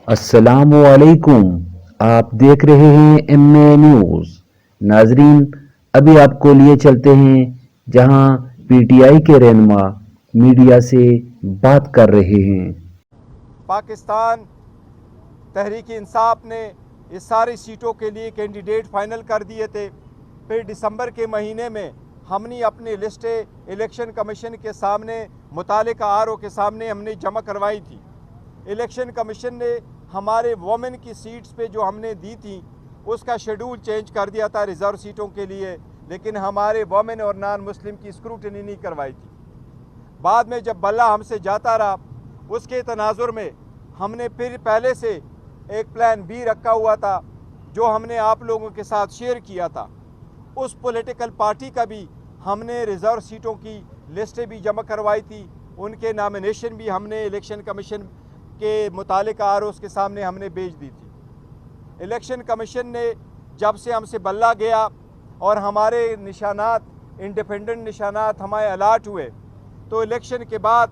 السلام علیکم، آپ دیکھ رہے ہیں ایم اے نیوز۔ ناظرین، ابھی آپ کو لیے چلتے ہیں جہاں پی ٹی آئی کے رہنما میڈیا سے بات کر رہے ہیں۔ پاکستان تحریک انصاف نے اس ساری سیٹوں کے لیے کینڈیڈیٹ فائنل کر دیے تھے۔ پھر دسمبر کے مہینے میں ہم نے اپنی لسٹیں الیکشن کمیشن کے سامنے، متعلقہ آر او کے سامنے ہم نے جمع کروائی تھی۔ الیکشن کمیشن نے ہمارے وومن کی سیٹس پہ جو ہم نے دی تھی اس کا شیڈول چینج کر دیا تھا ریزرو سیٹوں کے لیے، لیکن ہمارے وومن اور نان مسلم کی اسکروٹنی نہیں کروائی تھی۔ بعد میں جب بلہ ہم سے جاتا رہا، اس کے تناظر میں ہم نے پھر پہلے سے ایک پلان بی رکھا ہوا تھا جو ہم نے آپ لوگوں کے ساتھ شیئر کیا تھا۔ اس پولیٹیکل پارٹی کا بھی ہم نے ریزرو سیٹوں کی لسٹیں بھی جمع کروائی تھی، ان کے نامینیشن بھی ہم نے الیکشن کمیشن کے متعلقہ آر اوز کے سامنے ہم نے بھیج دی تھی۔ الیکشن کمیشن نے جب سے ہم سے بلہ گیا اور ہمارے نشانات، انڈیپینڈنٹ نشانات ہمیں الاٹ ہوئے، تو الیکشن کے بعد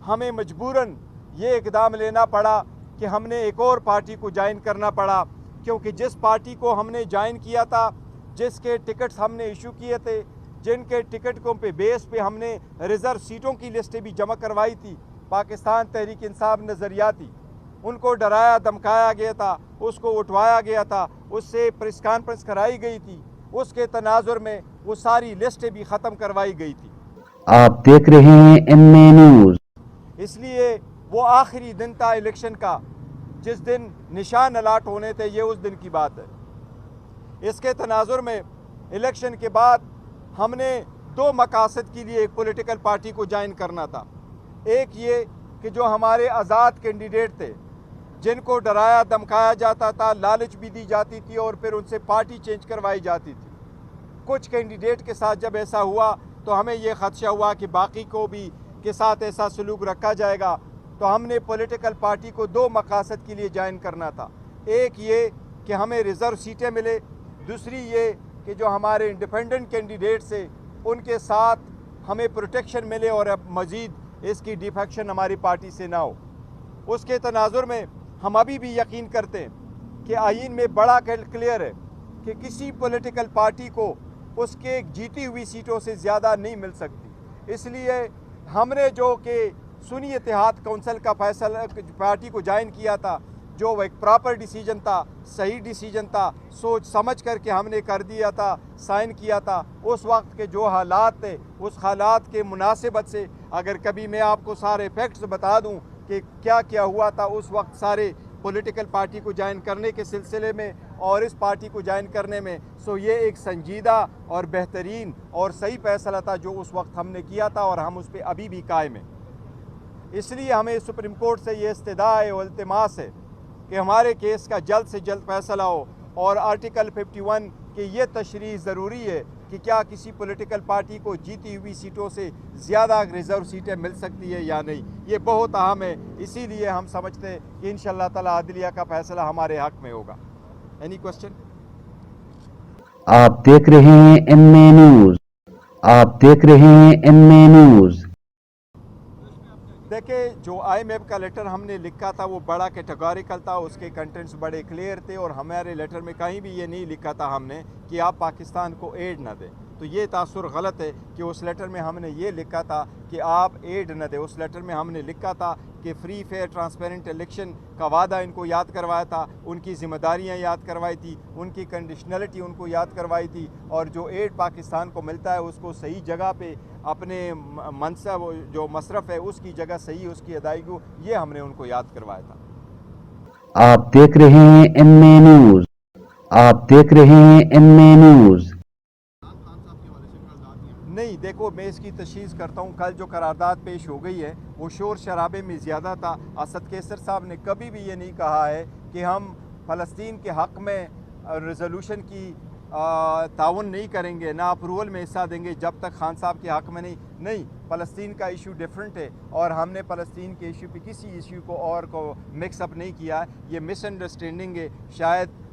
ہمیں مجبوراً یہ اقدام لینا پڑا کہ ہم نے ایک اور پارٹی کو جوائن کرنا پڑا، کیونکہ جس پارٹی کو ہم نے جوائن کیا تھا، جس کے ٹکٹس ہم نے ایشو کیے تھے، جن کے ٹکٹ کو پہ بیس پہ ہم نے ریزرو سیٹوں کی لسٹیں بھی جمع کروائی تھی، پاکستان تحریک انصاف نظریاتی، ان کو ڈرایا دھمکایا گیا تھا، اس کو اٹھوایا گیا تھا، اس سے پریس کانفرنس کرائی گئی تھی، اس کے تناظر میں وہ ساری لسٹیں بھی ختم کروائی گئی تھی۔ آپ دیکھ رہے ہیں ایم اے نیوز۔ اس لیے وہ آخری دن تھا الیکشن کا، جس دن نشان الاٹ ہونے تھے، یہ اس دن کی بات ہے۔ اس کے تناظر میں الیکشن کے بعد ہم نے دو مقاصد کے لیے ایک پولیٹیکل پارٹی کو جوائن کرنا تھا۔ ایک یہ کہ جو ہمارے آزاد کینڈیڈیٹ تھے، جن کو ڈرایا دھمکایا جاتا تھا، لالچ بھی دی جاتی تھی اور پھر ان سے پارٹی چینج کروائی جاتی تھی، کچھ کینڈیڈیٹ کے ساتھ جب ایسا ہوا تو ہمیں یہ خدشہ ہوا کہ باقی کو بھی کے ساتھ ایسا سلوک رکھا جائے گا، تو ہم نے پولیٹیکل پارٹی کو دو مقاصد کے لیے جوائن کرنا تھا۔ ایک یہ کہ ہمیں ریزرو سیٹیں ملے، دوسری یہ کہ جو ہمارے انڈیپینڈنٹ کینڈیڈیٹ سے ان کے ساتھ ہمیں پروٹیکشن ملے اور اب مزید اس کی ڈیفیکشن ہماری پارٹی سے نہ ہو۔ اس کے تناظر میں ہم ابھی بھی یقین کرتے ہیں کہ آئین میں بڑا کلیئر ہے کہ کسی پولیٹیکل پارٹی کو اس کے جیتی ہوئی سیٹوں سے زیادہ نہیں مل سکتی۔ اس لیے ہم نے جو کہ سنی اتحاد کونسل کا فیصلہ پارٹی کو جوائن کیا تھا، جو ایک پراپر ڈیسیجن تھا، صحیح ڈیسیجن تھا، سوچ سمجھ کر کے ہم نے کر دیا تھا، سائن کیا تھا۔ اس وقت کے جو حالات تھے، اس حالات کے مناسبت سے اگر کبھی میں آپ کو سارے فیکٹس بتا دوں کہ کیا کیا ہوا تھا اس وقت سارے پولیٹیکل پارٹی کو جوائن کرنے کے سلسلے میں اور اس پارٹی کو جوائن کرنے میں، سو یہ ایک سنجیدہ اور بہترین اور صحیح فیصلہ تھا جو اس وقت ہم نے کیا تھا، اور ہم اس پہ ابھی بھی قائم ہیں۔ اس لیے ہمیں سپریم کورٹ سے یہ استدعا ہے اور التماس ہے کہ ہمارے کیس کا جلد سے جلد فیصلہ ہو، اور آرٹیکل 51 کی یہ تشریح ضروری ہے کہ کیا کسی پولیٹیکل پارٹی کو جیتی ہوئی سیٹوں سے زیادہ ریزرو سیٹیں مل سکتی ہے یا نہیں، یہ بہت اہم ہے۔ اسی لیے ہم سمجھتے ہیں کہ انشاءاللہ تعالی عدلیہ کا فیصلہ ہمارے حق میں ہوگا۔ Any question? آپ دیکھ رہے ہیں ایم اے نیوز۔ آپ دیکھ رہے ہیں ایم اے نیوز۔ دیکھیں، جو آئی ایم ایف کا لیٹر ہم نے لکھا تھا وہ بڑا کیٹیگوریکل تھا، اس کے کنٹینٹس بڑے کلیئر تھے، اور ہمارے لیٹر میں کہیں بھی یہ نہیں لکھا تھا ہم نے کہ آپ پاکستان کو ایڈ نہ دیں۔ تو یہ تاثر غلط ہے کہ اس لیٹر میں ہم نے یہ لکھا تھا کہ آپ ایڈ نہ دیں۔ اس لیٹر میں ہم نے لکھا تھا کہ فری فیئر ٹرانسپیرنٹ الیکشن کا وعدہ ان کو یاد کروایا تھا، ان کی ذمہ داریاں یاد کروائی تھی، ان کی کنڈیشنلٹی ان کو یاد کروائی تھی، اور جو ایڈ پاکستان کو ملتا ہے اس کو صحیح جگہ پہ اپنے منصب جو مصرف ہے اس کی جگہ صحیح اس کی ادائیگی، یہ ہم نے ان کو یاد کروایا تھا۔ آپ دیکھ رہے ہیں ایم اے نیوز۔ آپ دیکھ رہے ہیں ایم اے نیوز۔ نہیں، دیکھو میں اس کی تشخیص کرتا ہوں۔ کل جو قرارداد پیش ہو گئی ہے وہ شور شرابے میں زیادہ تھا۔ اسد کیسر صاحب نے کبھی بھی یہ نہیں کہا ہے کہ ہم فلسطین کے حق میں ریزولوشن کی تعاون نہیں کریں گے، نہ اپروول میں حصہ دیں گے جب تک خان صاحب کے حق میں نہیں۔ فلسطین کا ایشو ڈیفرنٹ ہے، اور ہم نے فلسطین کے ایشو پہ کسی ایشو کو اور کو مکس اپ نہیں کیا ہے۔ یہ مس انڈرسٹینڈنگ ہے، شاید